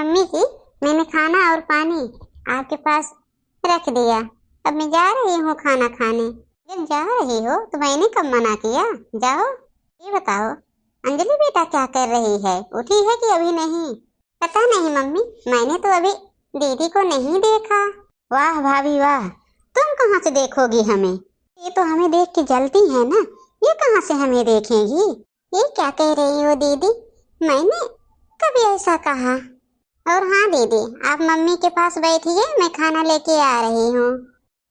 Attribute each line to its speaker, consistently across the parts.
Speaker 1: Mummy जी, मैंने खाना और पानी आपके पास रख दिया। अब मैं जा रही हूँ खाना खाने। जब जा रही हो तो मैंने कब मना किया? जाओ। ये बताओ, अंजलि बेटा क्या कर रही है? उठी है कि अभी नहीं? पता नहीं मम्मी, मैंने तो अभी दीदी को नहीं देखा। वाह भाभी वाह, तुम कहाँ से देखोगी हमें? ये तो हमें देख के जलती है ना, ये कहाँ से हमें देखेगी? ये क्या कह रही हो दीदी? मैंने कभी ऐसा कहा? और हाँ दीदी, आप मम्मी के पास बैठिए, मैं खाना लेके आ रही हूँ।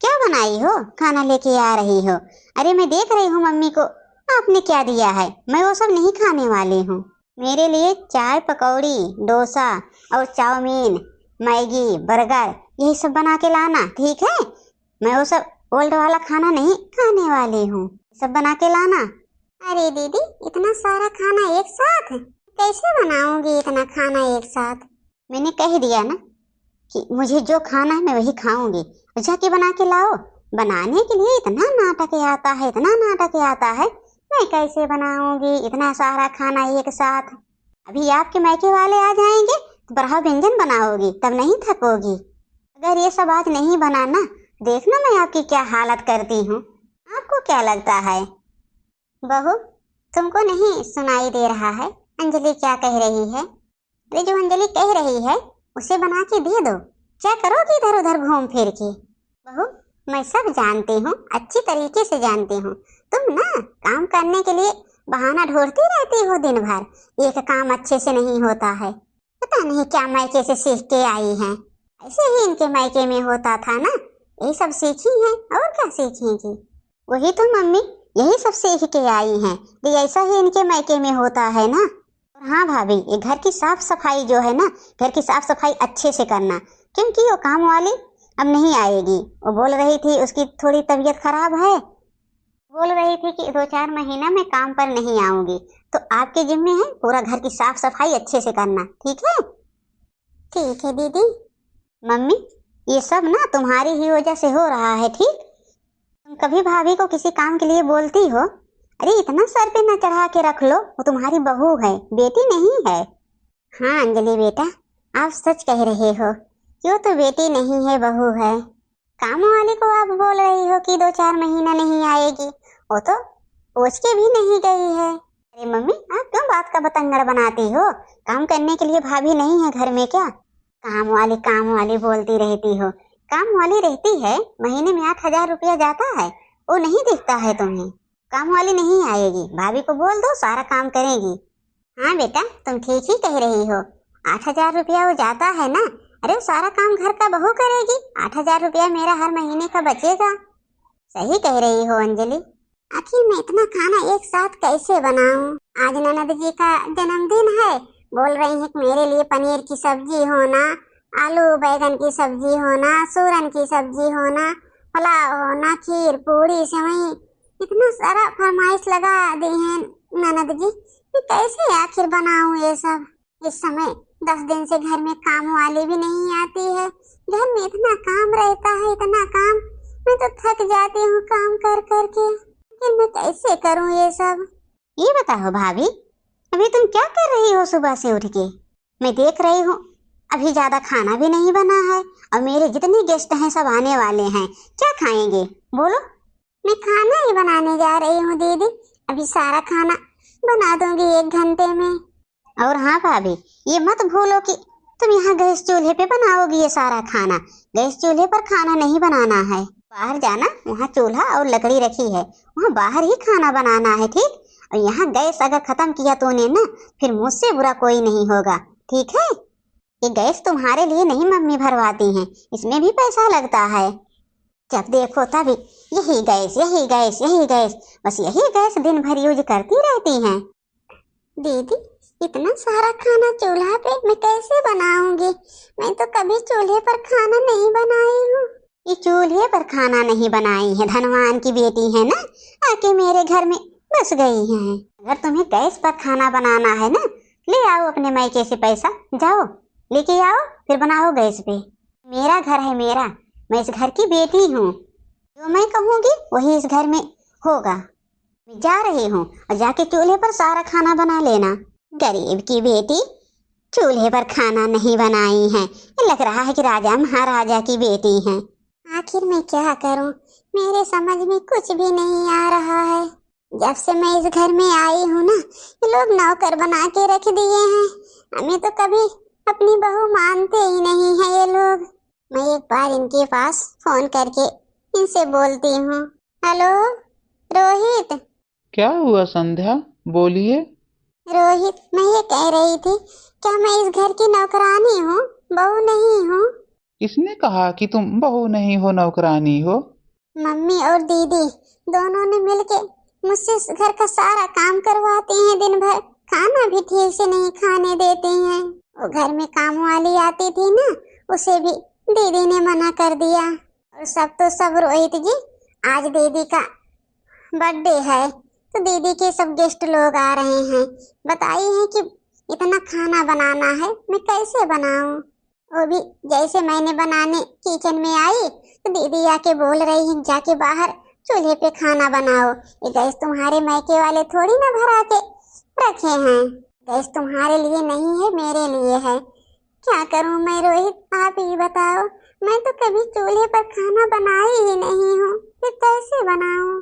Speaker 1: क्या बनाई हो? खाना लेके आ रही हो? अरे मैं देख रही हूँ मम्मी को, आपने क्या दिया है, मैं वो सब नहीं खाने वाली हूँ। मेरे लिए चाय पकौड़ी, डोसा और चाउमीन, मैगी, बर्गर यही सब बना के लाना, ठीक है? मैं वो सब ओल्ड वाला खाना नहीं खाने वाली हूँ, सब बना के लाना। अरे दीदी, इतना सारा खाना एक साथ कैसे बनाऊंगी? इतना खाना एक साथ मैंने कह दिया ना कि मुझे जो खाना है मैं वही खाऊंगी। जाके बना के लाओ। बनाने के लिए इतना नाटक आता है, इतना नाटक आता है, मैं कैसे बनाऊंगी इतना सारा खाना एक साथ? अभी आपके मायके वाले आ जाएंगे तो बड़ा व्यंजन बनाओगी, तब नहीं थकोगी। अगर ये सब आज नहीं बनाना, देखना मैं आपकी क्या हालत करती हूँ। आपको क्या लगता है बहू, तुमको नहीं सुनाई दे रहा है अंजलि क्या कह रही है? वे जो अंजलि कह रही है उसे बना के दे दो। क्या करोगी इधर उधर घूम फिर के? बहू, मैं सब जानती हूँ, अच्छी तरीके से जानती हूँ। तुम ना काम करने के लिए बहाना ढूंढती रहती हो दिन भर, एक काम अच्छे से नहीं होता है। पता नहीं क्या मायके से सीख के आई हैं। ऐसे ही इनके मायके में होता था ना, यही सब सीखी हैं, और क्या सीखेंगी? वही तो मम्मी, यही सब सीख के आई हैं, ऐसा ही इनके मायके में होता है ना। हाँ भाभी, ये घर की साफ सफाई जो है ना, घर की साफ सफाई अच्छे से करना, क्योंकि वो काम वाली अब नहीं आएगी। वो बोल रही थी उसकी थोड़ी तबीयत खराब है, बोल रही थी कि 2-4 महीना में काम पर नहीं आऊंगी। तो आपके जिम्मे है पूरा घर की साफ सफाई अच्छे से करना, ठीक है? ठीक है दीदी। मम्मी, ये सब ना तुम्हारी ही वजह से हो रहा है, ठीक? तुम कभी भाभी को किसी काम के लिए बोलती हो? अरे इतना सर पे न चढ़ा के रख लो, वो तुम्हारी बहू है, बेटी नहीं है। हाँ अंजलि बेटा, आप सच कह रहे हो, क्यों तो बेटी नहीं है, बहू है। काम वाली को आप बोल रही हो कि 2-4 महीना नहीं आएगी, वो तो पूछ के भी नहीं गई है। अरे मम्मी, आप क्यों बात का बतंगड़ बनाती हो? काम करने के लिए भाभी नहीं है घर में क्या? काम वाली बोलती रहती हो। काम वाली रहती है, महीने में 8,000 रुपया जाता है, वो नहीं दिखता है तुम्हें? काम वाली नहीं आएगी, भाभी को बोल दो, सारा काम करेगी। हाँ बेटा, तुम ठीक ही कह रही हो, 8,000 रुपया वो जाता है ना। अरे सारा काम घर का बहू करेगी, 8,000 रुपया मेरा हर महीने का बचेगा। सही कह रही हो अंजलि। आखिर मैं इतना खाना एक साथ कैसे बनाऊं? आज ननद जी का जन्मदिन है, बोल रही है कि मेरे लिए पनीर की सब्जी होना, आलू बैगन की सब्जी होना, सूरन की सब्जी होना, पुलाव होना, खीर पूरी सेवई, इतना सारा फरमाइश लगा दी है ननद जी। मैं कैसे आखिर बनाऊं ये सब? इस समय 10 दिन से घर में काम वाली भी नहीं आती है। घर में इतना काम रहता है, इतना काम, मैं तो थक जाती हूँ काम कर कर के। लेकिन मैं कैसे करूँ ये सब? ये बताओ भाभी, अभी तुम क्या कर रही हो सुबह से उठ के? मैं देख रही हूँ अभी ज्यादा खाना भी नहीं बना है, और मेरे जितने गेस्ट हैं सब आने वाले हैं, क्या खाएंगे बोलो? मैं खाना ही बनाने जा रही हूँ दीदी, अभी सारा खाना बना दूंगी 1 घंटे में। और हाँ भाभी, ये मत भूलो कि तुम यहाँ गैस चूल्हे पे बनाओगी ये सारा खाना। गैस चूल्हे पर खाना नहीं बनाना है, बाहर जाना, वहाँ चूल्हा और लकड़ी रखी है, वहाँ बाहर ही खाना बनाना है, ठीक? और यहाँ गैस अगर खत्म किया तूने ना, फिर मुझसे बुरा कोई नहीं होगा, ठीक है? ये गैस तुम्हारे लिए नहीं मम्मी भरवाती हैं, इसमें भी पैसा लगता है। जब देखो तभी यही गैस, यही गैस, यही गैस, बस यही गैस दिन भर यूज करती रहती हैं। दीदी, इतना सारा खाना चूल्हा पे मैं कैसे बनाऊंगी? मैं तो कभी चूल्हे पर खाना नहीं बनाई हूँ। ये चूल्हे पर खाना नहीं बनाई है, धनवान की बेटी है ना, आके मेरे घर में बस गई हैं। अगर तुम्हें गैस पर खाना बनाना है ना, ले आओ अपने मायके से पैसा, जाओ लेके आओ, फिर बनाओ गैस पे। मेरा घर है, मेरा, मैं इस घर की बेटी हूँ, जो मैं कहूँगी वही इस घर में होगा। मैं जा रही हूँ और जाके चूल्हे पर सारा खाना बना लेना। गरीब की बेटी, चूल्हे पर खाना नहीं बनाई हैं। लग रहा है कि राजा महाराजा की बेटी हैं। आखिर मैं क्या करूं, मेरे समझ में कुछ भी नहीं आ रहा है। जब से मैं इस घर में आई हूँ ना, ये लोग नौकर बना के रख दिए हैं। हमें तो कभी अपनी बहू मानते ही नहीं है ये लोग। मैं एक बार इनके पास फोन करके इनसे बोलती हूँ। हेलो रोहित।
Speaker 2: क्या हुआ संध्या, बोलिए।
Speaker 1: रोहित, मैं ये कह रही थी, क्या मैं इस घर की नौकरानी हूँ, बहू नहीं हूँ?
Speaker 2: किसने कहा कि तुम बहू नहीं हो, नौकरानी हो?
Speaker 1: मम्मी और दीदी दोनों ने मिलके मुझसे इस घर का सारा काम करवाते हैं। दिन भर खाना भी ठीक से नहीं खाने देते हैं। वो घर में काम वाली आती थी ना, उसे भी दीदी ने मना कर दिया। और सब तो सब रोहित जी, आज दीदी का बर्थडे है तो दीदी के सब गेस्ट लोग आ रहे हैं। बताइए हैं कि इतना खाना बनाना है, मैं कैसे बनाऊं? वो भी जैसे मैंने बनाने किचन में आई तो दीदी आके बोल रही है, जाके बाहर चूल्हे पे खाना बनाओ। ये गैस तुम्हारे मायके वाले थोड़ी ना भरा के रखे हैं। गैस तुम्हारे लिए नहीं है, मेरे लिए है। क्या करूं मैं रोहित, आप ही बताओ। मैं तो कभी चूल्हे पर खाना बनाई ही नहीं हूँ, फिर कैसे बनाऊं?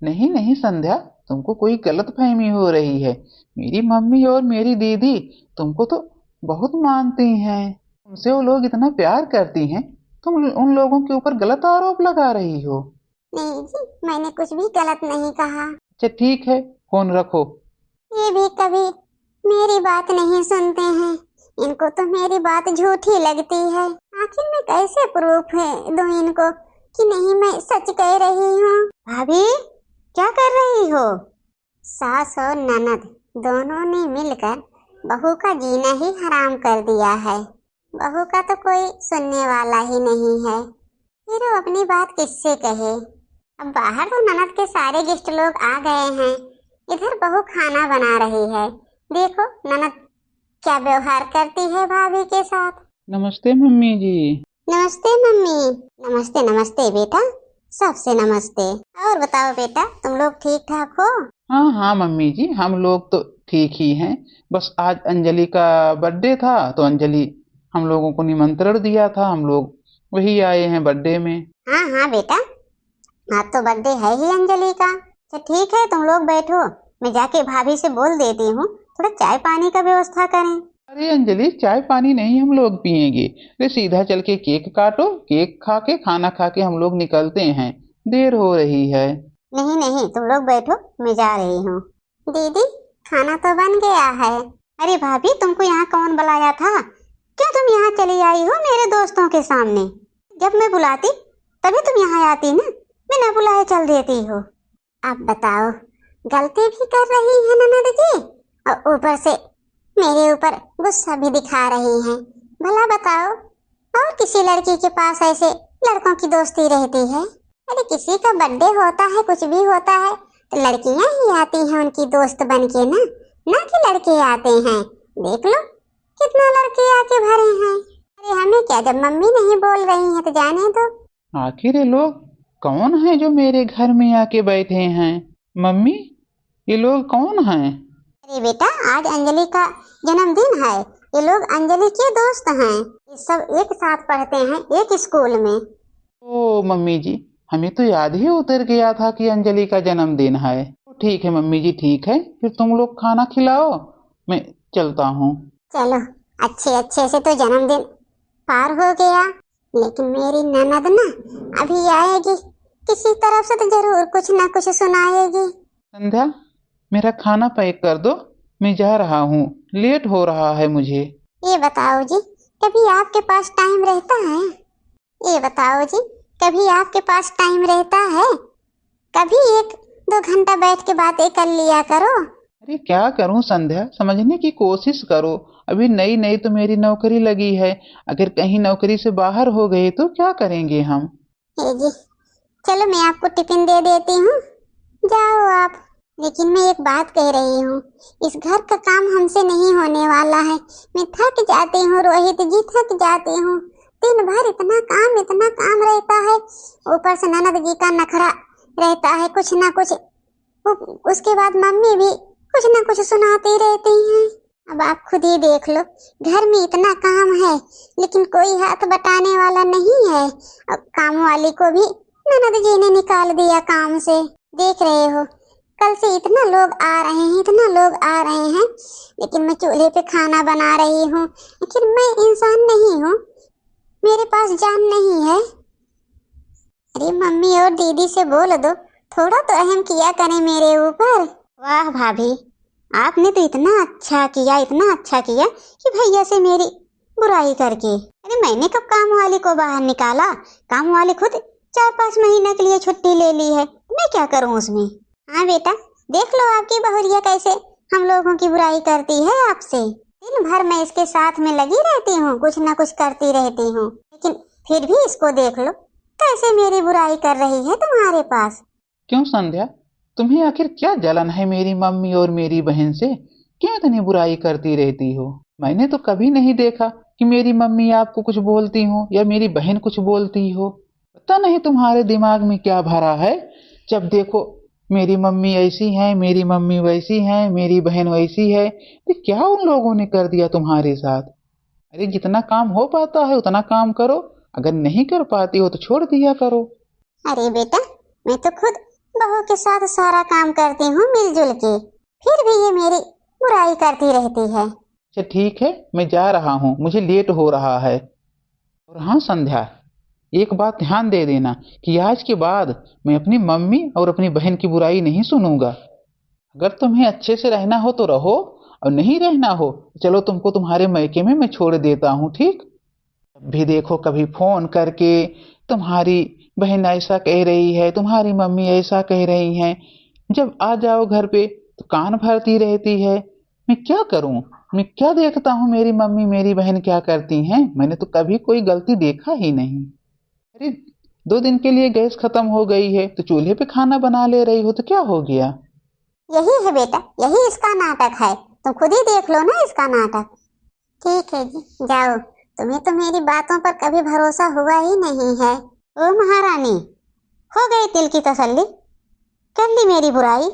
Speaker 2: नहीं नहीं संध्या, तुमको कोई गलतफहमी हो रही है। मेरी मम्मी और मेरी दीदी तुमको तो बहुत मानती हैं। तुमसे वो लोग इतना प्यार करती हैं, तुम उन लोगों के ऊपर गलत आरोप लगा रही हो।
Speaker 1: नहीं जी, मैंने कुछ भी गलत नहीं कहा।
Speaker 2: अच्छा ठीक है, फोन रखो।
Speaker 1: ये भी कभी मेरी बात नहीं सुनते हैं। इनको तो मेरी बात झूठी लगती है। आखिर मैं कैसे प्रूफ है दूं इनको कि नहीं मैं सच कह रही हूँ? भाभी, क्या कर रही हो? सास और ननद दोनों ने मिलकर बहू का जीना ही हराम कर दिया है। बहू का तो कोई सुनने वाला ही नहीं है, फिर वो अपनी बात किससे कहे? अब बाहर तो ननद के सारे गेस्ट लोग आ गए हैं, इधर बहू खाना बना रही है। देखो ननद क्या व्यवहार करती है भाभी के साथ।
Speaker 2: नमस्ते मम्मी जी।
Speaker 1: नमस्ते मम्मी। नमस्ते नमस्ते बेटा, सबसे नमस्ते। और बताओ बेटा, तुम लोग ठीक ठाक हो?
Speaker 2: हाँ हाँ मम्मी जी, हम लोग तो ठीक ही हैं। बस आज अंजलि का बर्थडे था तो अंजलि हम लोगों को निमंत्रण दिया था, हम लोग वही आए हैं बर्थडे में।
Speaker 1: हाँ हाँ बेटा, आज तो बर्थडे है ही अंजलि का। अच्छा ठीक है, तुम लोग बैठो, मैं जाके भाभी से बोल देती हूँ थोड़ा चाय पानी का व्यवस्था करें।
Speaker 2: अरे अंजलि, चाय पानी नहीं हम लोग पियेंगे। अरे सीधा चल के केक काटो, केक खा के खाना खा के हम लोग निकलते हैं, देर हो रही है।
Speaker 1: नहीं नहीं, तुम लोग बैठो, मैं जा रही हूँ। दीदी, खाना तो बन गया है। अरे भाभी, तुमको यहाँ कौन बुलाया था? क्यों तुम यहाँ चली आई हो मेरे दोस्तों के सामने? जब मैं बुलाती तभी तुम यहाँ आती ना, बिना बुलाए चल देती हो। अब बताओ, गलती भी कर रही है ननद जी और ऊपर से मेरे ऊपर गुस्सा भी दिखा रही हैं। भला बताओ, और किसी लड़की के पास ऐसे लड़कों की दोस्ती रहती है? अरे किसी का बर्थडे होता है, कुछ भी होता है तो लड़कियां ही आती हैं उनकी दोस्त बन के ना कि लड़के आते हैं। देख लो कितना लड़के आके भरे हैं। अरे हमें क्या, जब मम्मी नहीं बोल रही है तो जाने दो।
Speaker 2: आखिर ये लोग कौन हैं जो मेरे घर में आके बैठे हैं? मम्मी, ये लोग कौन हैं?
Speaker 1: अरे बेटा, आज अंजलि का जन्मदिन है। ये लोग अंजलि के दोस्त हैं। ये सब एक साथ पढ़ते हैं एक स्कूल में।
Speaker 2: ओ मम्मी जी, हमें तो याद ही उतर गया था कि अंजलि का जन्मदिन है। ठीक है मम्मी जी, ठीक है, फिर तुम लोग खाना खिलाओ, मैं चलता हूँ।
Speaker 1: चलो, अच्छे अच्छे से तो जन्मदिन पार हो गया, लेकिन मेरी ननद ना अभी आएगी, किसी तरफ से तो जरूर कुछ ना कुछ सुनाएगी।
Speaker 2: संध्या, मेरा खाना पैक कर दो, मैं जा रहा हूँ, लेट हो रहा है मुझे।
Speaker 1: ये बताओ जी, कभी आपके पास टाइम रहता है? ये बताओ जी, कभी आपके पास टाइम रहता है? कभी 1-2 घंटा बैठ के बातें कर लिया करो।
Speaker 2: अरे क्या करूं संध्या, समझने की कोशिश करो। अभी नई नई तो मेरी नौकरी लगी है, अगर कहीं नौकरी से बाहर हो गए तो क्या करेंगे हम?
Speaker 1: हे जी, चलो मैं आपको टिफिन दे देती हूँ, जाओ आप। लेकिन मैं एक बात कह रही हूँ, इस घर का काम हमसे नहीं होने वाला है। मैं थक जाती हूँ रोहित जी, थक जाती हूँ। दिन भर इतना काम रहता है, ऊपर से ननद जी का नखरा रहता है कुछ ना कुछ। उसके बाद मम्मी भी कुछ ना कुछ सुनाती रहती हैं। अब आप खुद ही देख लो, घर में इतना काम है लेकिन कोई हाथ बटाने वाला नहीं है। अब काम वाली को भी ननद जी ने निकाल दिया काम से। देख रहे हो, कल से इतना लोग आ रहे हैं, इतना लोग आ रहे हैं, लेकिन मैं चूल्हे पे खाना बना रही हूँ। लेकिन मैं इंसान नहीं हूँ, मेरे पास जान नहीं है। अरे मम्मी और दीदी से बोल दो, थोड़ा तो अहम किया करें मेरे ऊपर। वाह भाभी, आपने तो इतना अच्छा किया, इतना अच्छा किया कि भैया से मेरी बुराई करके। अरे मैंने कब काम वाली को बाहर निकाला? काम वाली खुद 4-5 महीने के लिए छुट्टी ले ली है, मैं क्या करूं उसमें। हाँ बेटा, देख लो आपकी बहुरिया कैसे हम लोगों की बुराई करती है आपसे। दिन भर मैं इसके साथ में लगी रहती हूँ, कुछ ना कुछ करती रहती हूँ, लेकिन फिर भी इसको देख लो कैसे मेरी बुराई कर रही है तुम्हारे पास।
Speaker 2: क्यों संध्या, तुम्हें आखिर क्या जलन है मेरी मम्मी और मेरी बहन से? क्यों इतनी बुराई करती रहती हो? मैंने तो कभी नहीं देखा कि मेरी मम्मी आपको कुछ बोलती हो या मेरी बहन कुछ बोलती हो। पता नहीं तुम्हारे दिमाग में क्या भरा है। जब देखो मेरी मम्मी ऐसी है, मेरी मम्मी वैसी है, मेरी बहन वैसी है, तो क्या उन लोगों ने कर दिया तुम्हारे साथ? अरे जितना काम हो पाता है उतना काम करो, अगर नहीं कर पाती हो तो छोड़ दिया करो।
Speaker 1: अरे बेटा, मैं तो खुद बहू के साथ सारा काम करती हूँ मिलजुल के, फिर भी ये मेरी बुराई करती रहती है।
Speaker 2: अच्छा ठीक है, मैं जा रहा हूँ, मुझे लेट हो रहा है। और हाँ संध्या, एक बात ध्यान दे देना कि आज के बाद मैं अपनी मम्मी और अपनी बहन की बुराई नहीं सुनूंगा। अगर तुम्हें अच्छे से रहना हो तो रहो, और नहीं रहना हो चलो तुमको तुम्हारे मैके में मैं छोड़ देता हूँ, ठीक? भी देखो कभी फोन करके तुम्हारी बहन ऐसा कह रही है, तुम्हारी मम्मी ऐसा कह रही है, जब आ जाओ घर पे तो कान भरती रहती है। मैं क्या करूं? मैं क्या देखता हूँ मेरी मम्मी मेरी बहन क्या करती हैं? मैंने तो कभी कोई गलती देखा ही नहीं। अरे 2 दिन के लिए गैस खत्म हो गई है तो चूल्हे पे खाना बना ले रही हो तो क्या हो गया?
Speaker 1: यही है बेटा, यही इसका नाटक है, तुम खुद ही देख लो ना इसका नाटक। ठीक है जी, जाओ, तुम्हें तो मेरी बातों पर कभी भरोसा हुआ ही नहीं है। ओ महारानी, हो गई तिल की तसल्ली? कर ली मेरी बुराई?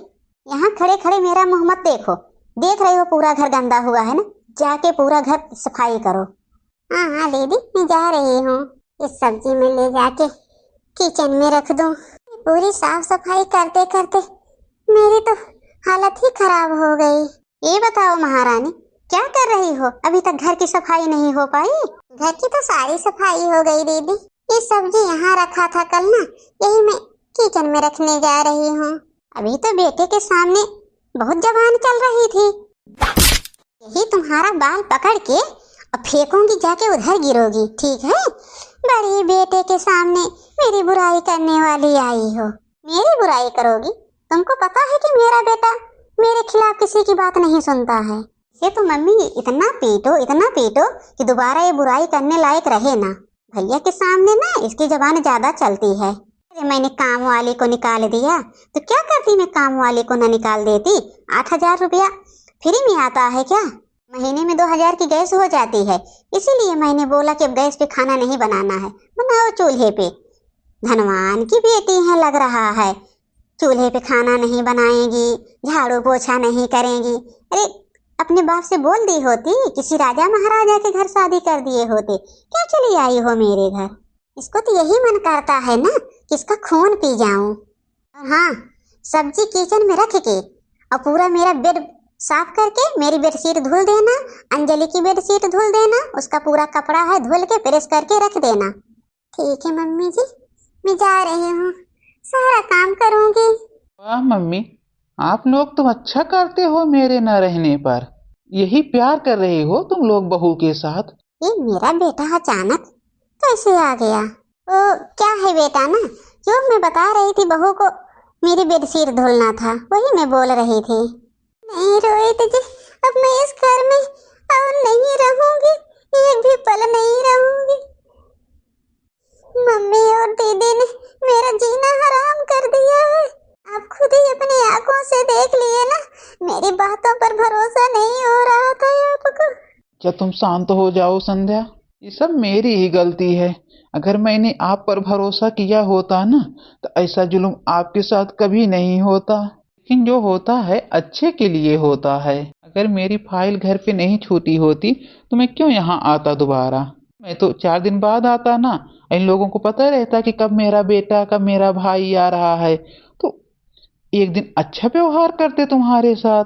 Speaker 1: यहाँ खड़े खड़े मेरा मुंह मत देखो, देख रही हो पूरा घर गंदा हुआ है ना, जाके पूरा घर सफाई करो। हाँ हाँ दीदी, मैं जा रही हूँ। इस सब्जी में ले जाके किचन में रख दूँ। पूरी साफ सफाई करते करते मेरी तो हालत ही खराब हो गई। ये बताओ महारानी, क्या कर रही हो? अभी तक घर की सफाई नहीं हो पाई? घर की तो सारी सफाई हो गई दीदी, ये सब्जी यहाँ रखा था कल ना, यही मैं किचन में रखने जा रही हूँ। अभी तो बेटे के सामने बहुत जबान चल रही थी, यही तुम्हारा बाल पकड़ के और फेंकूंगी, जाके उधर गिरोगी, ठीक है? बड़ी बेटे के सामने मेरी बुराई करने वाली आई हो। मेरी बुराई करोगी? तुमको पता है कि मेरा बेटा मेरे खिलाफ किसी की बात नहीं सुनता है। इसे तो मम्मी इतना पीटो कि दोबारा ये बुराई करने लायक रहे ना। भैया के सामने ना इसकी जबान ज्यादा चलती है। अरे मैंने काम वाली को निकाल दिया तो क्या करती, मैं काम वाली को न निकाल देती? 8,000 रुपया फ्री में आता है क्या? महीने में 2,000 की गैस हो जाती है, इसीलिए मैंने बोला कि अब गैस पे खाना नहीं बनाना है, बनाओ चूल्हे पे। धनवान की बेटी है लग रहा है, चूल्हे पे खाना नहीं बनाएगी, झाड़ू पोछा नहीं करेंगी। अरे अपने बाप से बोल दी होती, किसी राजा महाराजा के घर शादी कर दिए होते, क्या चली आई हो मेरे घर? इसको तो यही मन करता है ना कि इसका खून पी जाऊं। और हाँ, सब्जी किचन में रख के और पूरा मेरा बेड साफ करके मेरी बेडशीट धुल देना, अंजलि की बेडशीट धुल देना, उसका पूरा कपड़ा है धुल के प्रेस करके रख देना। ठीक है मम्मी जी, मैं जा रही हूँ, सारा काम करूँगी।
Speaker 2: वाह मम्मी, आप लोग तो अच्छा करते हो मेरे न रहने पर। यही प्यार कर रहे हो तुम लोग बहू के साथ।
Speaker 1: ये मेरा बेटा अचानक कैसे आ गया? ओ क्या है बेटा ना, जो मैं बता रही थी बहू को मेरी बेडशीट धुलना था, वही मैं बोल रही थी। नहीं रोहित जी, अब मैं इस घर में और नहीं रहूंगी, एक भी पल नहीं रहूंगी। मम्मी और दीदी ने मेरा जीना हराम कर दिया है। आप खुद ही अपनी आंखों से देख लिए ना, मेरी बातों पर भरोसा नहीं हो रहा था आपको।
Speaker 2: क्या तुम शांत हो जाओ संध्या, ये सब मेरी ही गलती है। अगर मैंने आप पर भरोसा किया होता ना तो ऐसा जुल्म आपके साथ कभी नहीं होता। लेकिन जो होता है अच्छे के लिए होता है। अगर मेरी फाइल घर पे नहीं छूटी होती तो मैं क्यों यहाँ आता दोबारा। मैं तो 4 दिन बाद आता ना। इन लोगों को पता रहता कि कब मेरा बेटा कब मेरा भाई आ रहा है, तो एक दिन अच्छा व्यवहार करते तुम्हारे साथ।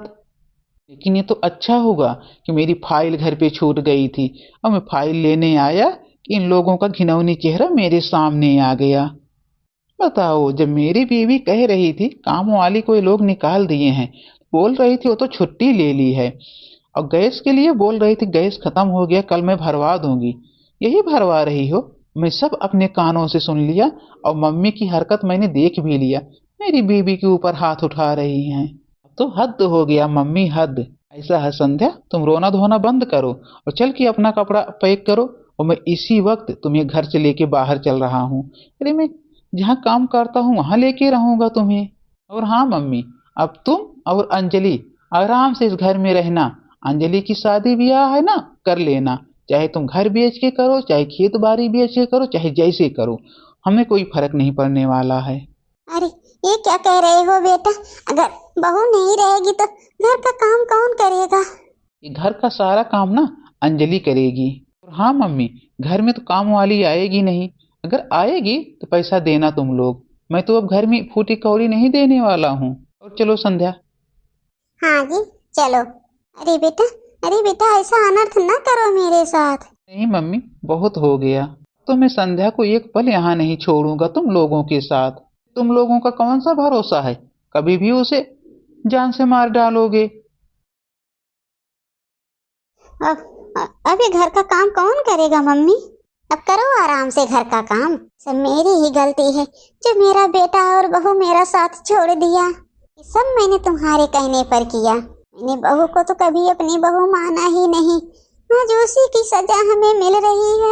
Speaker 2: लेकिन ये तो अच्छा होगा कि मेरी फाइल घर पे छूट गई थी और मैं फाइल लेने आया कि इन लोगों का घिनौनी चेहरा मेरे सामने आ गया। बताओ, जब मेरी बीवी कह रही थी काम वाली को ये लोग निकाल दिए हैं, बोल रही थी वो तो छुट्टी ले ली है, और गैस के लिए बोल रही थी गैस खत्म हो गया कल मैं भरवा दूंगी, यही भरवा रही हो। मैं सब अपने कानों से सुन लिया और मम्मी की हरकत मैंने देख भी लिया। मेरी बीवी के ऊपर हाथ उठा रही हैं। अब तो हद हो गया मम्मी, हद। ऐसा है संध्या, तुम रोना धोना बंद करो और चल के अपना कपड़ा पैक करो, और मैं इसी वक्त तुम्हें घर से लेके बाहर चल रहा हूँ। अरे मैं जहाँ काम करता हूँ वहां लेके रहूंगा तुम्हें। और हाँ मम्मी, अब तुम और अंजलि आराम से इस घर में रहना। अंजलि की शादी ब्याह है ना, कर लेना। चाहे तुम घर बेच के करो, चाहे खेत बाड़ी बेच के करो, चाहे जैसे करो, हमें कोई फर्क नहीं पड़ने वाला है।
Speaker 1: अरे ये क्या कह रहे हो बेटा? अगर बहू नहीं रहेगी तो घर का काम कौन करेगा?
Speaker 2: ये घर का सारा काम ना अंजलि करेगी। और हाँ मम्मी, घर में तो काम वाली आएगी नहीं। अगर आएगी तो पैसा देना तुम लोग। मैं तो अब घर में फूटी कौड़ी नहीं देने वाला हूँ। और चलो संध्या।
Speaker 1: हाँ जी, चलो। अरे बेटा, अरे बेटा, ऐसा अनर्थ ना करो मेरे साथ।
Speaker 2: नहीं मम्मी, बहुत हो गया। तो मैं संध्या को एक पल यहाँ नहीं छोड़ूंगा तुम लोगों के साथ। तुम लोगों का कौन सा भरोसा है, कभी भी उसे जान से मार डालोगे।
Speaker 1: अब ये घर का काम कौन करेगा मम्मी? अब करो आराम से घर का काम। सब मेरी ही गलती है जो मेरा बेटा और बहू मेरा साथ छोड़ दिया। ये सब मैंने तुम्हारे कहने पर किया। मैंने बहू को तो कभी अपनी बहू माना ही नहीं। आज उसी की सजा हमें मिल रही है।